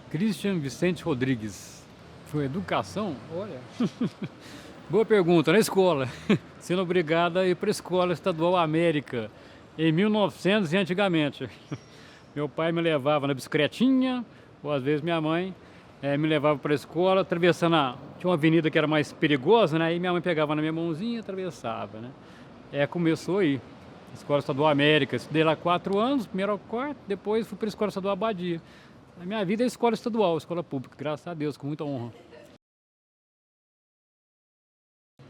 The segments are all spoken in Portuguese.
Christian Vicente Rodrigues. Foi educação? Olha. Boa pergunta. Na escola. Sendo obrigado a ir para a Escola Estadual América. Em 1900 e antigamente. Meu pai me levava na bicicletinha, ou às vezes minha mãe me levava para a escola, atravessando tinha uma avenida que era mais perigosa, né? E minha mãe pegava na minha mãozinha e atravessava, né? Começou aí. Escola Estadual América. Estudei lá 4 anos, primeiro ao quarto, depois fui para a Escola Estadual Abadia. A minha vida é escola estadual, escola pública, graças a Deus, com muita honra.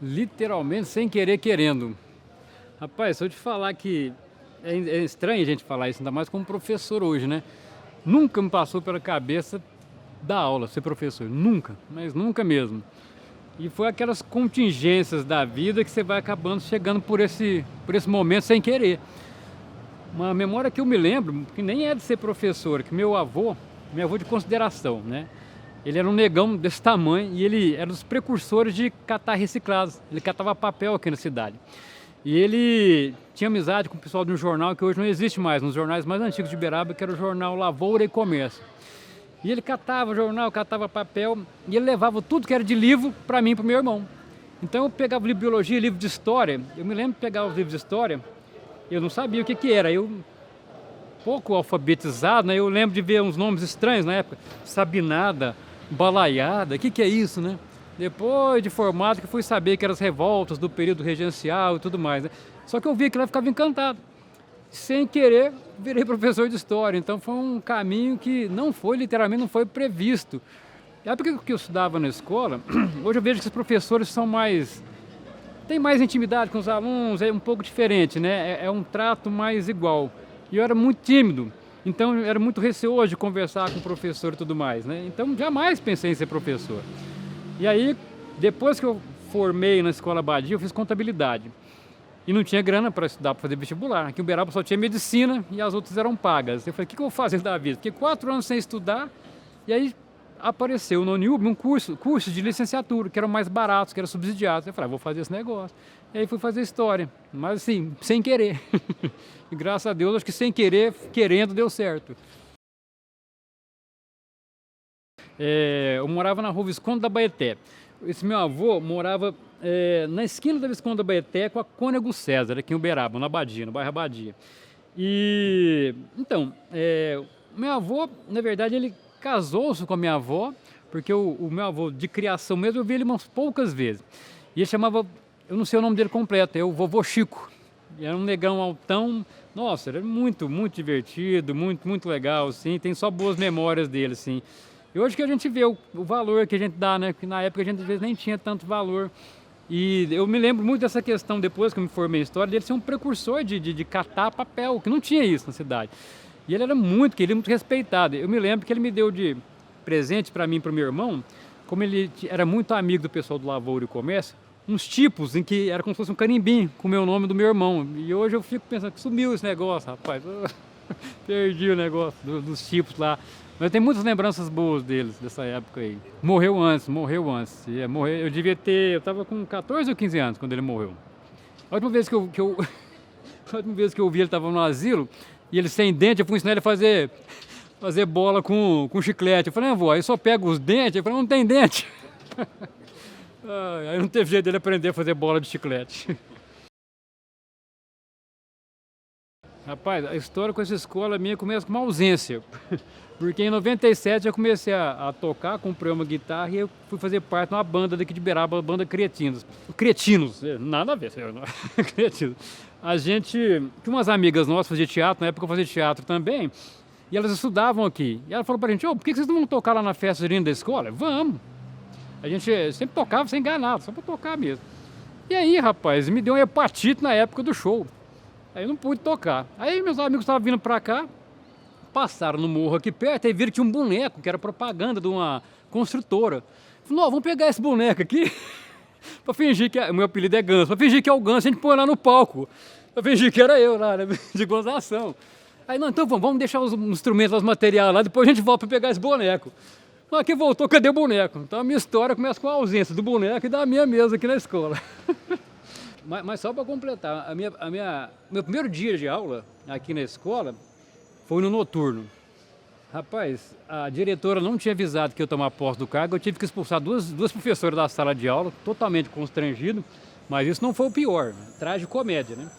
Literalmente sem querer, querendo. Rapaz, se eu te falar que é estranho a gente falar isso, ainda mais como professor hoje, né? Nunca me passou pela cabeça dar aula, ser professor, nunca, mas nunca mesmo. E foi aquelas contingências da vida que você vai acabando chegando por esse momento sem querer. Uma memória que eu me lembro, que nem é de ser professor, que meu avô de consideração, né? Ele era um negão desse tamanho e ele era dos precursores de catar reciclados. Ele catava papel aqui na cidade. E ele tinha amizade com o pessoal de um jornal que hoje não existe mais, um dos jornais mais antigos de Uberaba, que era o jornal Lavoura e Comércio. E ele catava jornal, catava papel, e ele levava tudo que era de livro para mim e para o meu irmão. Então eu pegava livro de biologia, livro de história. Eu me lembro de pegar os livros de história, eu não sabia o que era. Eu, pouco alfabetizado, né? Eu lembro de ver uns nomes estranhos na época. Sabinada, balaiada, o que é isso, né? Depois de formado que fui saber que eram as revoltas do período regencial e tudo mais, né? Só que eu vi aquilo e ficava encantado. Sem querer, virei professor de história. Então foi um caminho que literalmente não foi previsto. Na época que eu estudava na escola, hoje eu vejo que os professores têm mais intimidade com os alunos, é um pouco diferente, né? É um trato mais igual. E eu era muito tímido, então eu era muito receoso de conversar com o professor e tudo mais, né? Então jamais pensei em ser professor. E aí, depois que eu formei na Escola Abadia, eu fiz contabilidade. E não tinha grana para estudar, para fazer vestibular. Aqui em Uberaba só tinha medicina e as outras eram pagas. Eu falei, o que eu vou fazer da vida? Fiquei 4 anos sem estudar e aí apareceu no Uniub um curso de licenciatura, que eram mais baratos, que eram subsidiados. Eu falei, vou fazer esse negócio. E aí fui fazer história, mas assim, sem querer. E graças a Deus, acho que sem querer, querendo, deu certo. Eu morava na rua Visconde da Baeté. Esse meu avô morava na esquina da Visconde da Baeté com a Cônego César, aqui em Uberaba, na Abadia, no bairro Abadia. E, então, meu avô, na verdade, ele casou-se com a minha avó, porque o meu avô de criação mesmo, eu vi ele umas poucas vezes. E ele chamava, eu não sei o nome dele completo, é o vovô Chico. E era um negão altão, nossa, era muito, muito divertido, muito, muito legal, assim, tem só boas memórias dele, assim. E hoje que a gente vê o valor que a gente dá, né? Que na época a gente às vezes nem tinha tanto valor. E eu me lembro muito dessa questão, depois que eu me formei em história, dele ser um precursor de catar papel, que não tinha isso na cidade. E ele era muito querido, muito respeitado. Eu me lembro que ele me deu de presente para mim e para o meu irmão, como ele era muito amigo do pessoal do Lavoura e Comércio, uns tipos em que era como se fosse um carimbinho com o meu nome do meu irmão. E hoje eu fico pensando que sumiu esse negócio, rapaz. Perdi o negócio dos tipos lá. Mas tem muitas lembranças boas deles, dessa época aí. Morreu antes. Eu devia ter, eu tava com 14 ou 15 anos quando ele morreu. A última vez que a última vez que eu vi ele tava no asilo, e ele sem dente, eu fui ensinar ele a fazer bola com chiclete. Eu falei, avô, aí só pega os dentes? Ele falou, não tem dente. Aí não teve jeito dele aprender a fazer bola de chiclete. Rapaz, a história com essa escola minha começa com uma ausência. Porque em 97 eu comecei a tocar, comprei uma guitarra e eu fui fazer parte de uma banda daqui de Uberaba, a banda Cretinos. Cretinos, nada a ver, Cretinos. A gente, tinha umas amigas nossas faziam teatro, na época eu fazia teatro também, e elas estudavam aqui. E ela falou pra gente, por que vocês não vão tocar lá na festa junina da escola? Vamos! A gente sempre tocava sem ganhar nada, só pra tocar mesmo. E aí, rapaz, me deu uma hepatite na época do show. Aí eu não pude tocar. Aí meus amigos estavam vindo pra cá, passaram no morro aqui perto e viram que tinha um boneco, que era propaganda de uma construtora. Falei, vamos pegar esse boneco aqui, pra fingir que... O meu apelido é Ganso. Pra fingir que é o Ganso, a gente põe lá no palco. Pra fingir que era eu lá, né, de gozação. Aí, não, então vamos deixar os instrumentos, os materiais lá, depois a gente volta pra pegar esse boneco. Mas aqui voltou, cadê o boneco? Então a minha história começa com a ausência do boneco e da minha mesa aqui na escola. Mas só para completar, meu primeiro dia de aula aqui na escola foi no noturno. Rapaz, a diretora não tinha avisado que eu ia tomar posse do cargo, eu tive que expulsar duas professoras da sala de aula, totalmente constrangido, mas isso não foi o pior, tragicomédia, né?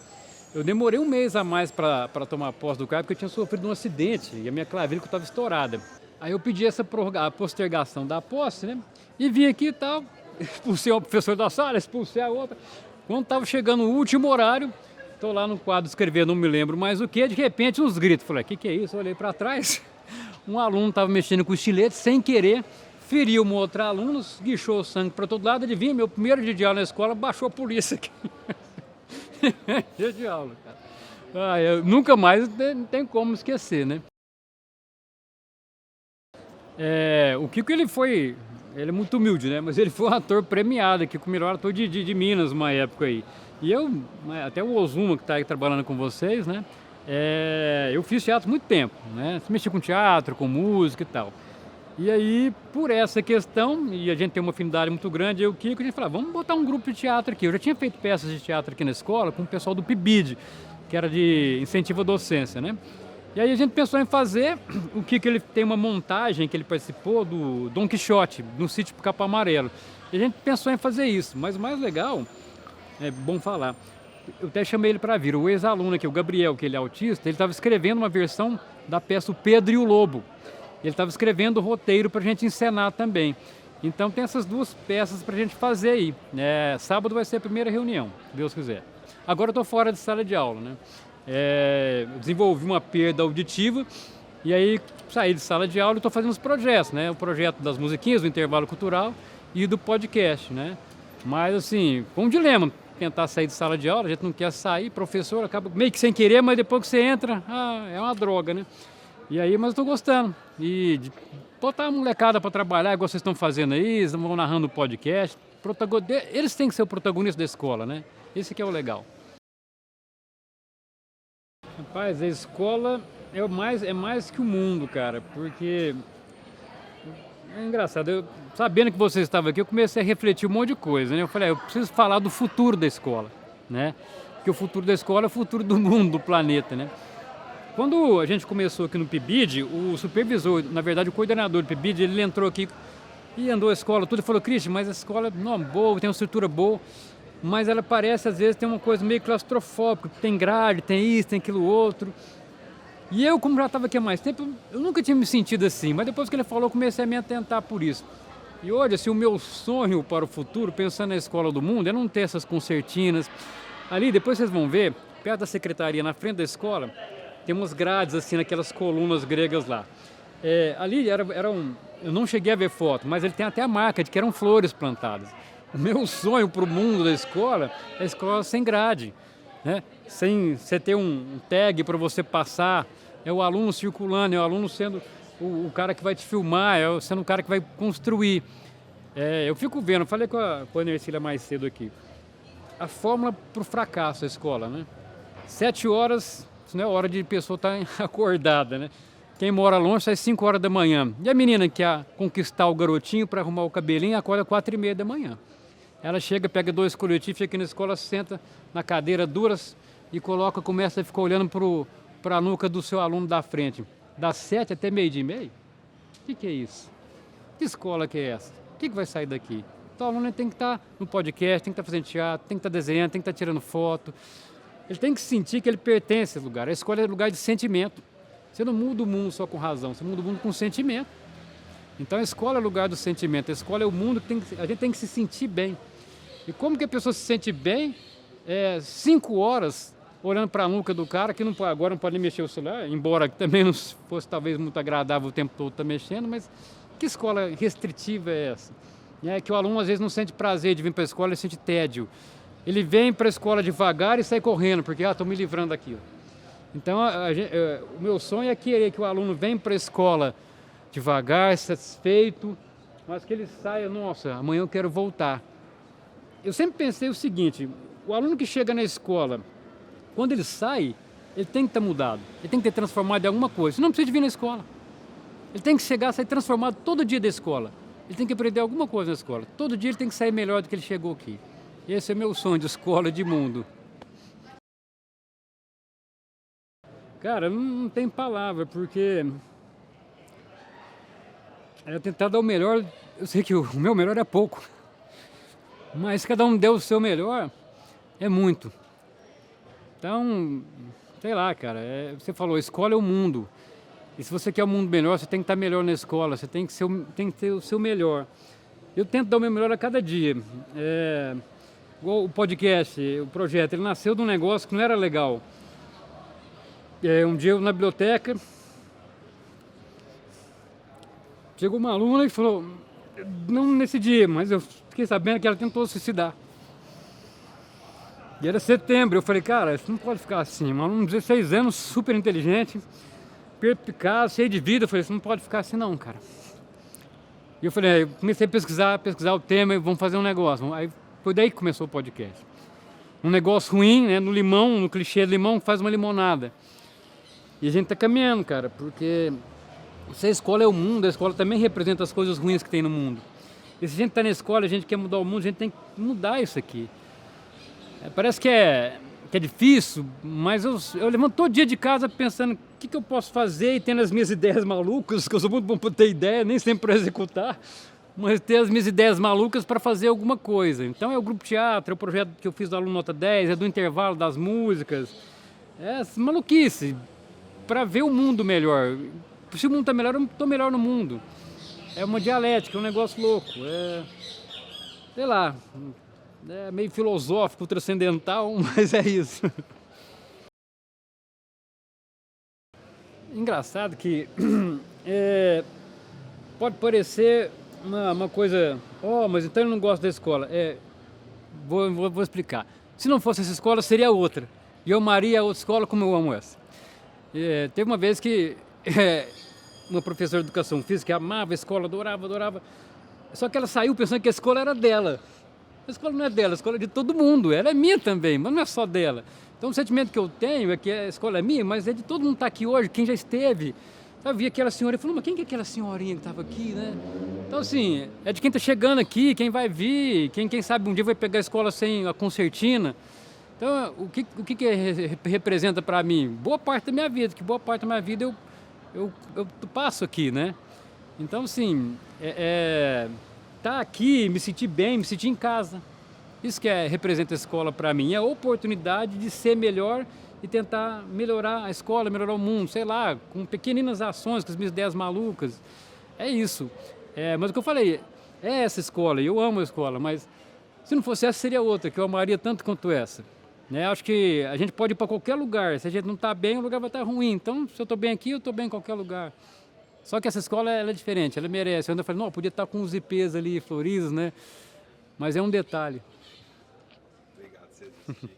Eu demorei um mês a mais para tomar posse do cargo porque eu tinha sofrido um acidente e a minha clavícula estava estourada. Aí eu pedi essa a postergação da posse, né? E vim aqui e tal, expulsei uma professora da sala, expulsei a outra. Quando estava chegando o último horário, estou lá no quadro escrevendo, não me lembro mais o que, de repente uns gritos. Falei, o que é isso? Eu olhei para trás, um aluno estava mexendo com o estilete, sem querer, feriu uma outra aluna, guichou o sangue para todo lado, adivinha, meu primeiro dia de aula na escola, baixou a polícia aqui. Dia de aula, cara. Eu nunca mais não tem como esquecer, né? O Kiko, ele é muito humilde, né? Mas ele foi um ator premiado aqui, com o melhor ator de Minas, uma época aí. E eu, né, até o Ozuma, que está aí trabalhando com vocês, né? Eu fiz teatro muito tempo, né? Mexi com teatro, com música e tal. E aí, por essa questão, e a gente tem uma afinidade muito grande, eu e o Kiko, a gente falou, vamos botar um grupo de teatro aqui. Eu já tinha feito peças de teatro aqui na escola com o pessoal do PIBID, que era de incentivo à docência, né? E aí a gente pensou em fazer, o Kiko ele tem uma montagem que ele participou do Dom Quixote, no sítio Capão Amarelo. E a gente pensou em fazer isso, mas o mais legal, é bom falar, eu até chamei ele para vir, o ex-aluno aqui, o Gabriel, que ele é autista, ele estava escrevendo uma versão da peça O Pedro e o Lobo. Ele estava escrevendo o roteiro para a gente encenar também. Então tem essas duas peças para a gente fazer aí. Sábado vai ser a primeira reunião, se Deus quiser. Agora eu estou fora de sala de aula, né? Desenvolvi uma perda auditiva e aí saí de sala de aula e estou fazendo os projetos, né? O projeto das musiquinhas, do intervalo cultural e do podcast, né? Mas assim, com um dilema, tentar sair de sala de aula, a gente não quer sair, professor acaba meio que sem querer, mas depois que você entra, é uma droga, né? E aí, mas eu tô gostando. E de botar a molecada para trabalhar, igual vocês estão fazendo aí, eles vão narrando o podcast. Eles têm que ser o protagonista da escola, né? Esse que é o legal. Rapaz, a escola é mais que o mundo, cara, porque é engraçado. Sabendo que você estava aqui, eu comecei a refletir um monte de coisa, né? Eu falei, eu preciso falar do futuro da escola, né? Porque o futuro da escola é o futuro do mundo, do planeta, né? Quando a gente começou aqui no PIBID, o supervisor, na verdade o coordenador do PIBID, ele entrou aqui e andou a escola tudo e falou, Cristian, mas a escola não é boa, tem uma estrutura boa, mas ela parece, às vezes, tem uma coisa meio claustrofóbica, tem grade, tem isso, tem aquilo outro. E eu, como já estava aqui há mais tempo, eu nunca tinha me sentido assim, mas depois que ele falou, eu comecei a me atentar por isso. E hoje, assim, o meu sonho para o futuro, pensando na escola do mundo, é não ter essas concertinas. Ali, depois vocês vão ver, perto da secretaria, na frente da escola, tem umas grades assim, naquelas colunas gregas lá. Ali eu não cheguei a ver foto, mas ele tem até a marca de que eram flores plantadas. O meu sonho para o mundo da escola é a escola sem grade, né? Sem você ter um tag para você passar, é o aluno circulando, é o aluno sendo o cara que vai te filmar, sendo o cara que vai construir. Eu fico vendo, falei com a Nercília mais cedo aqui, a fórmula para o fracasso da escola, né? 7 horas, isso não é hora de pessoa estar acordada, né? Quem mora longe sai 5 horas da manhã. E a menina que quer conquistar o garotinho para arrumar o cabelinho, acorda 4h30 da manhã. Ela chega, pega 2 coletivos, fica aqui na escola, senta na cadeira duras e começa a ficar olhando para a nuca do seu aluno da frente. Das 7 até 12h30? O que é isso? Que escola que é essa? O que vai sair daqui? Então o aluno tem que estar no podcast, tem que estar fazendo teatro, tem que estar desenhando, tem que estar tirando foto. Ele tem que sentir que ele pertence a esse lugar. A escola é lugar de sentimento. Você não muda o mundo só com razão, você muda o mundo com sentimento. Então a escola é o lugar do sentimento, a escola é o mundo que a gente tem que se sentir bem. E como que a pessoa se sente bem 5 horas olhando para a nuca do cara, que agora não pode nem mexer o celular, embora também não fosse talvez muito agradável o tempo todo estar mexendo, mas que escola restritiva é essa? Que o aluno às vezes não sente prazer de vir para a escola, ele sente tédio. Ele vem para a escola devagar e sai correndo, porque estou me livrando daquilo. Então o meu sonho é querer que o aluno venha para a escola devagar, satisfeito, mas que ele saia, nossa, amanhã eu quero voltar. Eu sempre pensei o seguinte, o aluno que chega na escola, quando ele sai, ele tem que estar mudado, ele tem que ter transformado em alguma coisa, ele não precisa de vir na escola. Ele tem que chegar, sair transformado todo dia da escola. Ele tem que aprender alguma coisa na escola. Todo dia ele tem que sair melhor do que ele chegou aqui. Esse é meu sonho de escola, de mundo. Cara, não tem palavra, porque é tentar dar o melhor. Eu sei que o meu melhor é pouco, mas se cada um der o seu melhor, é muito. Então, sei lá, cara, você falou, escola é o mundo. E se você quer um mundo melhor, você tem que estar melhor na escola, você tem que ter o seu melhor. Eu tento dar o meu melhor a cada dia. Igual o podcast, o projeto, ele nasceu de um negócio que não era legal. Um dia eu na biblioteca, chegou uma aluna e falou, não nesse dia, mas eu fiquei sabendo que ela tentou suicidar. E era setembro, eu falei, cara, isso não pode ficar assim. Um aluno de 16 anos, super inteligente, perspicaz, cheio de vida. Eu falei, isso não pode ficar assim não, cara. E eu falei, eu comecei a pesquisar o tema e vamos fazer um negócio. Aí foi daí que começou o podcast. Um negócio ruim, né, no limão, no clichê do limão, faz uma limonada. E a gente tá caminhando, cara, porque se a escola é o mundo, a escola também representa as coisas ruins que tem no mundo. E se a gente tá na escola, a gente quer mudar o mundo, a gente tem que mudar isso aqui. Parece que é difícil, mas eu levanto todo dia de casa pensando o que eu posso fazer e tendo as minhas ideias malucas, que eu sou muito bom para ter ideia, nem sempre para executar, mas ter as minhas ideias malucas para fazer alguma coisa. Então é o grupo teatro, é o projeto que eu fiz do aluno Nota 10, é do intervalo das músicas, é maluquice, para ver o mundo melhor. Se o mundo está melhor, eu estou melhor no mundo. É uma dialética, é um negócio louco, sei lá. É meio filosófico, transcendental, mas é isso. Engraçado que pode parecer uma coisa, mas então eu não gosto da escola. Vou explicar. Se não fosse essa escola, seria outra. E eu amaria a outra escola como eu amo essa. Teve uma vez que uma professora de educação física amava a escola, adorava. Só que ela saiu pensando que a escola era dela. A escola não é dela, a escola é de todo mundo, ela é minha também, mas não é só dela. Então o sentimento que eu tenho é que a escola é minha, mas é de todo mundo que está aqui hoje, quem já esteve. Eu vi aquela senhora e falei, mas quem que é aquela senhorinha que estava aqui, né? Então assim, é de quem está chegando aqui, quem vai vir, quem sabe um dia vai pegar a escola sem a concertina. Então o que representa para mim? Boa parte da minha vida, que boa parte da minha vida eu passo aqui, né? Então assim, tá aqui, me sentir bem, me sentir em casa. Isso que representa a escola para mim, é a oportunidade de ser melhor e tentar melhorar a escola, melhorar o mundo, sei lá, com pequeninas ações, com as minhas ideias malucas. É isso. Mas o que eu falei, é essa escola, e eu amo a escola, mas se não fosse essa, seria outra, que eu amaria tanto quanto essa. Né? Acho que a gente pode ir para qualquer lugar, se a gente não está bem, o lugar vai estar ruim. Então, se eu estou bem aqui, eu estou bem em qualquer lugar. Só que essa escola ela é diferente, ela merece. Eu ainda falei, não, podia estar com os IPs ali floridos, né? Mas é um detalhe. Obrigado por você assistir.